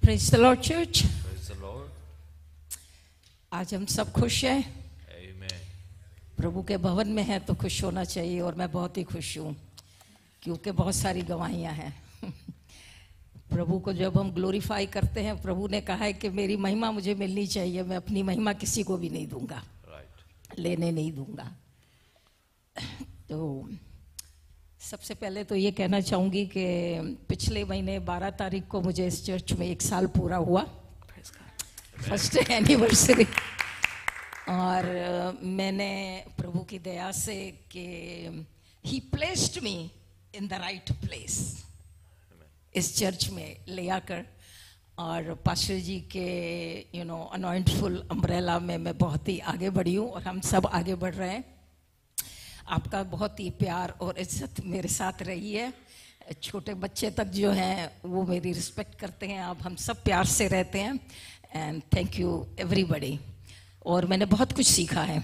Praise the Lord church. Praise the Lord. आज हम सब खुश हैं, Amen. प्रभु के भवन में हैं तो खुश होना चाहिए। और मैं बहुत ही खुश हूँ क्योंकि बहुत सारी गवाहियाँ हैं। प्रभु को जब हम ग्लोरीफाई करते हैं, प्रभु ने कहा है कि मेरी महिमा मुझे मिलनी चाहिए, मैं अपनी महिमा किसी को भी नहीं दूंगा, Right. लेने नहीं दूंगा। तो सबसे पहले तो ये कहना चाहूँगी कि पिछले महीने 12 तारीख को मुझे इस चर्च में 1 साल पूरा हुआ, फर्स्ट एनिवर्सरी। और मैंने प्रभु की दया से कि ही placed me in the right place, इस चर्च में ले आकर। और पास्टर जी के अनॉइंटफुल अम्ब्रेला में मैं बहुत ही आगे बढ़ी हूँ और हम सब आगे बढ़ रहे हैं। आपका बहुत ही प्यार और इज्जत मेरे साथ रही है। छोटे बच्चे तक जो हैं वो मेरी रिस्पेक्ट करते हैं। आप हम सब प्यार से रहते हैं एंड थैंक यू एवरीबॉडी। और मैंने बहुत कुछ सीखा है।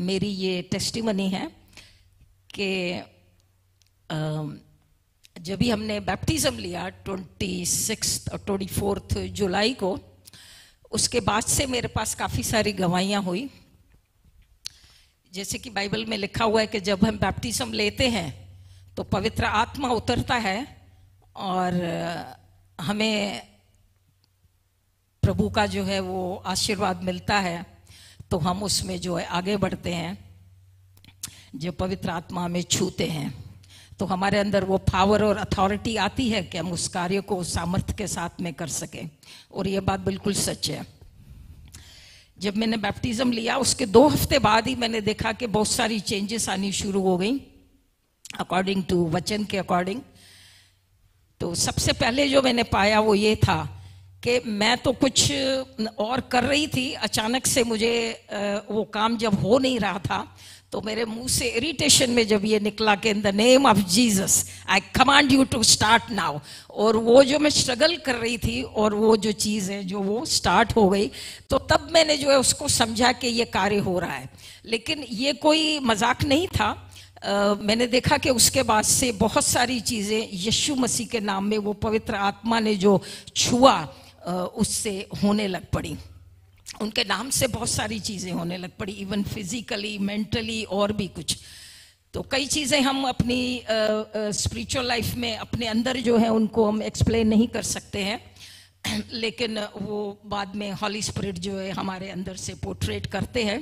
मेरी ये टेस्टिमनी है कि जब भी हमने बैप्टिज्म लिया 26 और 24 जुलाई को, उसके बाद से मेरे पास काफ़ी सारी गवाहियाँ हुई। जैसे कि बाइबल में लिखा हुआ है कि जब हम बैप्टिज्म लेते हैं तो पवित्र आत्मा उतरता है और हमें प्रभु का जो है वो आशीर्वाद मिलता है, तो हम उसमें जो है आगे बढ़ते हैं। जब पवित्र आत्मा हमें छूते हैं तो हमारे अंदर वो पावर और अथॉरिटी आती है कि हम उस कार्य को सामर्थ्य के साथ में कर सकें। और ये बात बिल्कुल सच है। जब मैंने बैप्टिज्म लिया उसके 2 हफ्ते बाद ही मैंने देखा कि बहुत सारी चेंजेस आनी शुरू हो गई अकॉर्डिंग टू वचन के अकॉर्डिंग। तो सबसे पहले जो मैंने पाया वो ये था कि मैं तो कुछ और कर रही थी, अचानक से मुझे वो काम जब हो नहीं रहा था तो मेरे मुंह से इरिटेशन में जब ये निकला कि in the name of Jesus I command you to start now. और वो जो मैं स्ट्रगल कर रही थी और वो जो चीज़ है जो वो स्टार्ट हो गई, तो तब मैंने जो है उसको समझा कि ये कार्य हो रहा है। लेकिन ये कोई मजाक नहीं था। मैंने देखा कि उसके बाद से बहुत सारी चीज़ें यीशु मसीह के नाम में वो पवित्र आत्मा ने जो छुआ उससे होने लग पड़ी। उनके नाम से बहुत सारी चीज़ें होने लग पड़ी, इवन फिजिकली, मेंटली और भी कुछ। तो कई चीज़ें हम अपनी स्पिरिचुअल लाइफ में अपने अंदर जो है उनको हम एक्सप्लेन नहीं कर सकते हैं, लेकिन वो बाद में हॉली स्पिरिट जो है हमारे अंदर से पोर्ट्रेट करते हैं।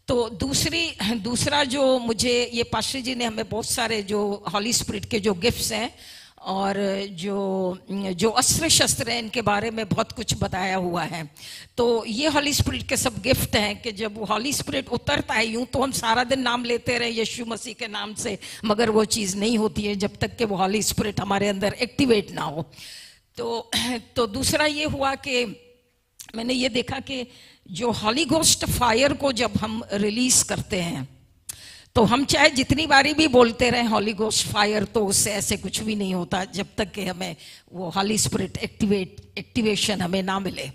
तो दूसरा जो मुझे ये पास्टर जी ने हमें बहुत सारे जो हॉली स्पिरिट के जो गिफ्ट्स हैं और जो अस्त्र शस्त्र हैं इनके बारे में बहुत कुछ बताया हुआ है। तो ये हॉली स्पिरिट के सब गिफ्ट हैं कि जब वो हॉली स्पिरिट उतरता है, यूं तो हम सारा दिन नाम लेते रहे यीशु मसीह के नाम से, मगर वो चीज़ नहीं होती है जब तक कि वो हॉली स्पिरिट हमारे अंदर एक्टिवेट ना हो। तो दूसरा ये हुआ कि मैंने ये देखा कि जो हॉली घोस्ट फायर को जब हम रिलीज करते हैं तो हम चाहे जितनी बारी भी बोलते रहे हॉली घोस्ट फायर, तो उससे ऐसे कुछ भी नहीं होता जब तक कि हमें वो हॉली स्पिरिट एक्टिवेशन हमें ना मिले।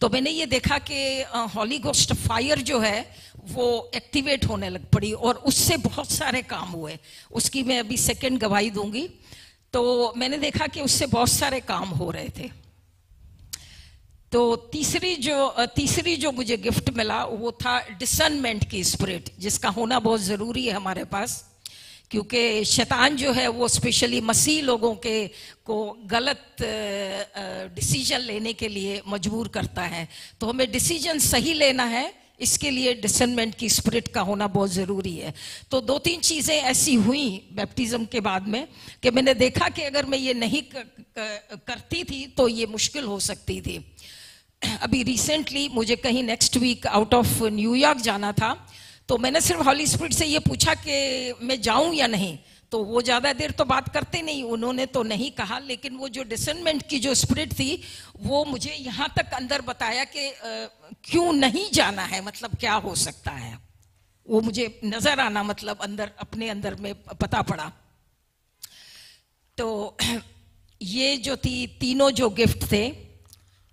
तो मैंने ये देखा कि हॉली घोस्ट फायर जो है वो एक्टिवेट होने लग पड़ी और उससे बहुत सारे काम हुए। उसकी मैं अभी सेकंड गवाही दूंगी। तो मैंने देखा कि उससे बहुत सारे काम हो रहे थे। तो तीसरी जो मुझे गिफ्ट मिला वो था डिसर्नमेंट की स्पिरिट, जिसका होना बहुत ज़रूरी है हमारे पास, क्योंकि शैतान जो है वो स्पेशली मसीह लोगों को गलत डिसीजन लेने के लिए मजबूर करता है। तो हमें डिसीजन सही लेना है, इसके लिए डिसर्नमेंट की स्पिरिट का होना बहुत ज़रूरी है। तो 2-3 चीज़ें ऐसी हुई बैप्टिज्म के बाद में कि मैंने देखा कि अगर मैं ये नहीं करती थी तो ये मुश्किल हो सकती थी। अभी रिसेंटली मुझे कहीं next week out of New York जाना था, तो मैंने सिर्फ हॉली स्पिरिट से ये पूछा कि मैं जाऊं या नहीं। तो वो ज़्यादा देर तो बात करते नहीं, उन्होंने तो नहीं कहा, लेकिन वो जो डिसर्नमेंट की जो स्पिरिट थी वो मुझे यहाँ तक अंदर बताया कि क्यों नहीं जाना है, मतलब क्या हो सकता है। वो मुझे नज़र आना, मतलब अंदर अपने अंदर में पता पड़ा। तो ये जो तीनों जो गिफ्ट थे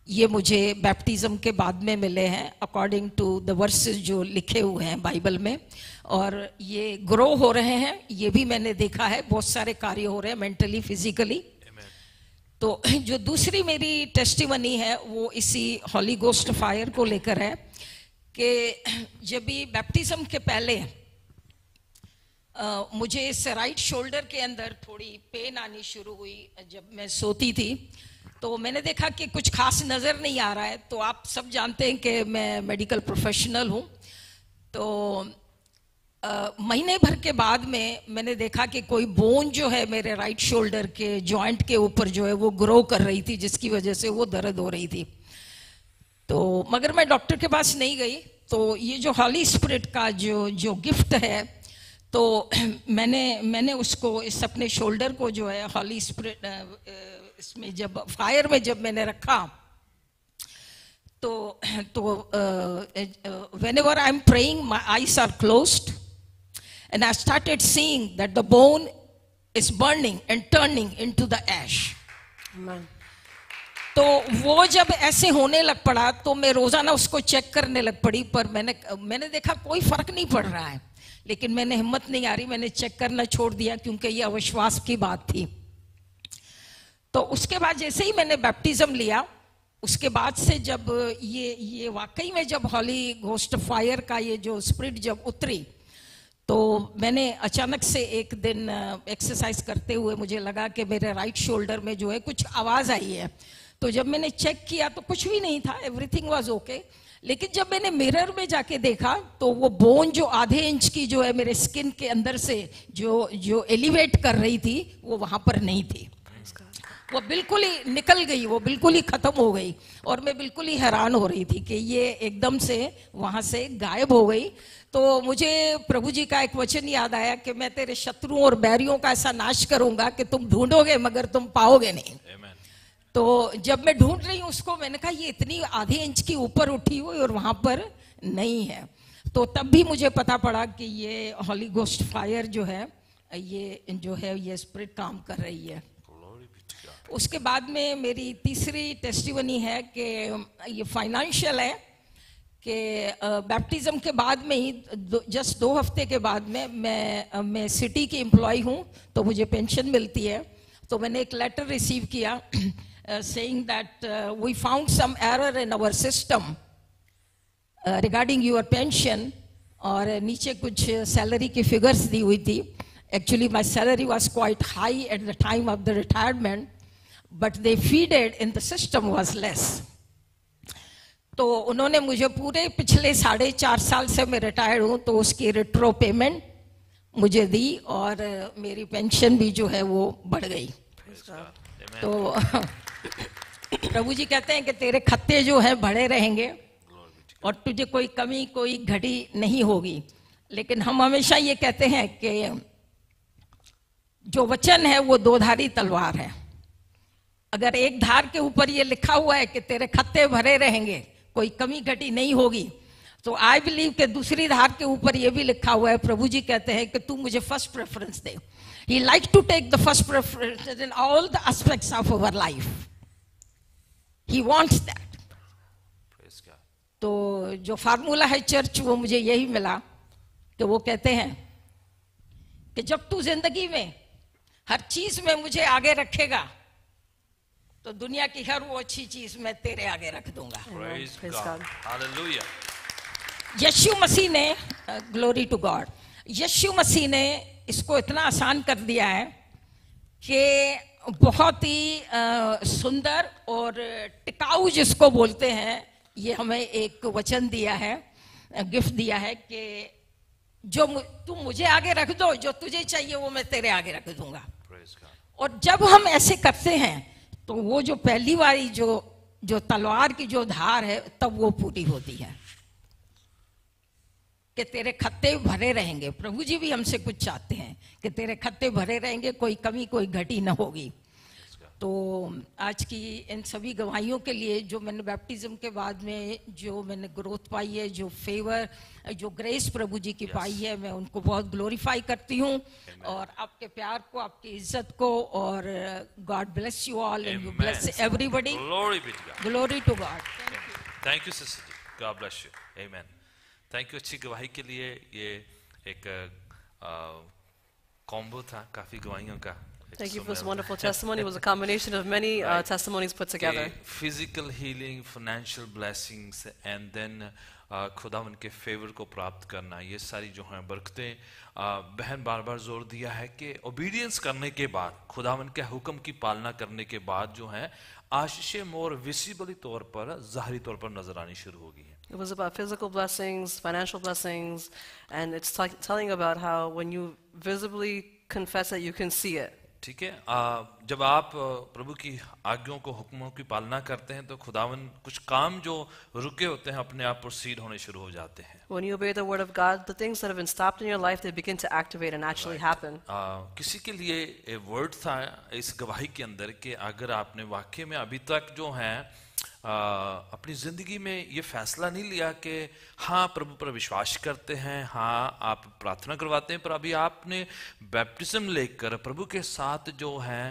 ये मुझे बैप्टिज्म के बाद में मिले हैं अकॉर्डिंग टू द वर्सेस जो लिखे हुए हैं बाइबल में, और ये ग्रो हो रहे हैं। ये भी मैंने देखा है, बहुत सारे कार्य हो रहे हैं मेंटली फिजिकली। तो जो दूसरी मेरी टेस्टिमनी है वो इसी हॉली गोस्ट फायर को लेकर है कि जब भी बैप्टिज्म के पहले मुझे इस राइट शोल्डर के अंदर थोड़ी पेन आनी शुरू हुई जब मैं सोती थी। तो मैंने देखा कि कुछ खास नज़र नहीं आ रहा है। तो आप सब जानते हैं कि मैं मेडिकल प्रोफेशनल हूँ। तो महीने भर के बाद में मैंने देखा कि कोई बोन जो है मेरे राइट शोल्डर के जॉइंट के ऊपर जो है वो ग्रो कर रही थी, जिसकी वजह से वो दर्द हो रही थी। तो मगर मैं डॉक्टर के पास नहीं गई। तो ये जो हॉली स्पिरिट का जो गिफ्ट है, तो मैंने उसको इस अपने शोल्डर को जो है हॉली स्पिरिट इसमें जब फायर में जब मैंने रखा तो whenever I'm praying my eyes are closed and I started seeing that the bone is burning and turning into the ash. तो वो जब ऐसे होने लग पड़ा तो मैं रोजाना उसको चेक करने लग पड़ी, पर मैंने देखा कोई फर्क नहीं पड़ रहा है। लेकिन मैंने हिम्मत नहीं आ रही, मैंने चेक करना छोड़ दिया क्योंकि ये अविश्वास की बात थी। तो उसके बाद जैसे ही मैंने बैप्टिज्म लिया, उसके बाद से जब ये वाकई में जब हॉली घोस्ट फायर का ये जो स्पिरिट जब उतरी, तो मैंने अचानक से एक दिन एक्सरसाइज करते हुए मुझे लगा कि मेरे राइट शोल्डर में जो है कुछ आवाज आई है। तो जब मैंने चेक किया तो कुछ भी नहीं था, एवरीथिंग वाज ओके। लेकिन जब मैंने मिरर में जाके देखा तो वो बोन जो आधे इंच की जो है मेरे स्किन के अंदर से जो एलिवेट कर रही थी वो वहां पर नहीं थी। वो बिल्कुल ही निकल गई, वो बिल्कुल ही खत्म हो गई। और मैं बिल्कुल ही हैरान हो रही थी कि ये एकदम से वहां से गायब हो गई। तो मुझे प्रभु जी का एक वचन याद आया कि मैं तेरे शत्रुओं और बैरियों का ऐसा नाश करूंगा कि तुम ढूंढोगे मगर तुम पाओगे नहीं। तो जब मैं ढूंढ रही हूँ उसको, मैंने कहा ये इतनी आधे इंच की ऊपर उठी हुई और वहां पर नहीं है। तो तब भी मुझे पता पड़ा कि ये हॉली घोस्ट फायर जो है ये स्पिरिट काम कर रही है। उसके बाद में मेरी तीसरी टेस्टिमनी है कि ये फाइनेंशियल है कि बैप्टिज्म के बाद में ही जस्ट 2 हफ्ते के बाद में मैं सिटी की एम्प्लॉय हूँ, तो मुझे पेंशन मिलती है। तो मैंने एक लेटर रिसीव किया saying that we found some error in our system regarding your pension, और नीचे कुछ सैलरी की फिगर्स दी हुई थी। Actually my salary was quite high at the time of the retirement, but they feeded in the system was less. तो उन्होंने मुझे पूरे पिछले 4.5 साल से मैं रिटायर्ड हूँ, तो उसकी रिट्रो पेमेंट मुझे दी और मेरी पेंशन भी जो है वो बढ़ गई। तो प्रभु जी कहते हैं कि तेरे खत्ते जो है बढ़े रहेंगे और तुझे कोई कमी कोई घटी नहीं होगी। लेकिन हम हमेशा ये कहते हैं कि जो वचन है वो 2 धारी तलवार है। अगर एक धार के ऊपर ये लिखा हुआ है कि तेरे खत्ते भरे रहेंगे, कोई कमी घटी नहीं होगी, तो आई बिलीव कि दूसरी धार के ऊपर ये भी लिखा हुआ है, प्रभु जी कहते हैं कि तू मुझे first preference they. He likes to take the first preference in all the aspects of our life. He wants that. Praise God. तो जो फार्मूला है चर्च वो मुझे यही मिला कि वो कहते हैं कि जब तू जिंदगी में हर चीज में मुझे आगे रखेगा तो दुनिया की हर वो अच्छी चीज मैं तेरे आगे रख दूंगा। Praise God. Hallelujah. यीशु मसीह ने, ग्लोरी टू गॉड, यीशु मसीह ने इसको इतना आसान कर दिया है कि बहुत ही सुंदर और टिकाऊ जिसको बोलते हैं, ये हमें एक वचन दिया है, गिफ्ट दिया है कि जो तुम मुझे आगे रख दो, जो तुझे चाहिए वो मैं तेरे आगे रख दूंगा। और जब हम ऐसे करते हैं तो वो जो पहली वाली जो तलवार की जो धार है तब वो पूरी होती है कि तेरे खत्ते भरे रहेंगे। प्रभु जी भी हमसे कुछ चाहते हैं कि तेरे खत्ते भरे रहेंगे, कोई कमी कोई घटी ना होगी। तो आज की इन सभी गवाहियों के लिए जो मैंने बैप्टिज्म के बाद में जो मैंने ग्रोथ पाई है, जो फेवर, जो ग्रेस प्रभु जी की पाई है, मैं उनको बहुत ग्लोरीफाई करती हूँ और आपके प्यार को, आपकी इज्जत को, और God bless you all and you bless everybody. Glory be to God. Glory to God. Thank you, sister. God bless you. Amen. Thank you. अच्छी गवाही के लिए. ये एक कॉम्बो था काफी गवाहियों का. Thank you for this wonderful testimony. It was a combination of many testimonies put together. Physical healing, financial blessings, and then खुदावन के फेवर को प्राप्त करना, ये सारी जो हैं बरकतें. बहन बार बार जोर दिया है कि ओबीडियंस करने के बाद, खुदावन के हुक्म की पालना करने के बाद जो है आशीषें मोर विजिबली तौर पर, ज़ाहरी तौर पर नजर आनी शुरू होगी हैं. It was about physical blessings, financial blessings, and it's telling about how when you visibly confess it, you can see it. ठीक है. जब आप प्रभु की आज्ञाओं को, हुक्मों की पालना करते हैं तो खुदावन कुछ काम जो रुके होते हैं अपने आप प्रोसीड होने शुरू हो जाते हैं. When you obey the word of God, the things that have been stopped in your life, they begin to activate and actually happen. किसी के लिए एक वर्ड था इस गवाही के अंदर कि अगर आपने वाकई में अभी तक जो है अपनी जिंदगी में ये फैसला नहीं लिया कि हाँ प्रभु पर विश्वास करते हैं, हाँ आप प्रार्थना करवाते हैं, पर अभी आपने बैप्टिज्म लेकर प्रभु के साथ जो है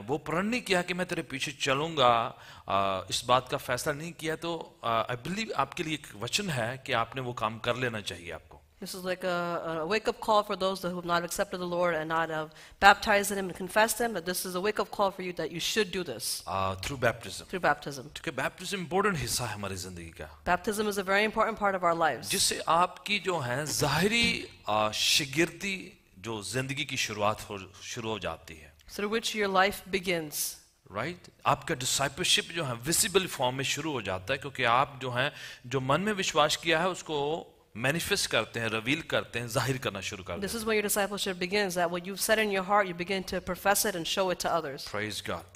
वो प्रण नहीं किया कि मैं तेरे पीछे चलूंगा, इस बात का फैसला नहीं किया, तो आई बिलीव आपके लिए एक वचन है कि आपने वो काम कर लेना चाहिए आपको. This is like a wake-up call for those who have not accepted the Lord and not have baptized in Him and confessed Him. But this is a wake-up call for you that you should do this through baptism. Through baptism. ठीक है. Baptism important हिस्सा है हमारी जिंदगी का. Baptism is a very important part of our lives. जिससे आपकी जो है ज़ाहिरी शिगिर्दी जो जिंदगी की शुरुआत शुरू हो जाती है. Through which your life begins. Right. आपका डिसाइपलशिप जो है विजिबल फॉर्म में शुरू हो जाता है, क्योंकि आप जो है जो मन में विश्वास किया है उसको मैनिफेस्ट करते हैं, रिवील करते हैं, जाहिर करना शुरू करते हैं. This is where your discipleship begins, that what you've said in your heart, you begin to profess it and show it to others. Praise God.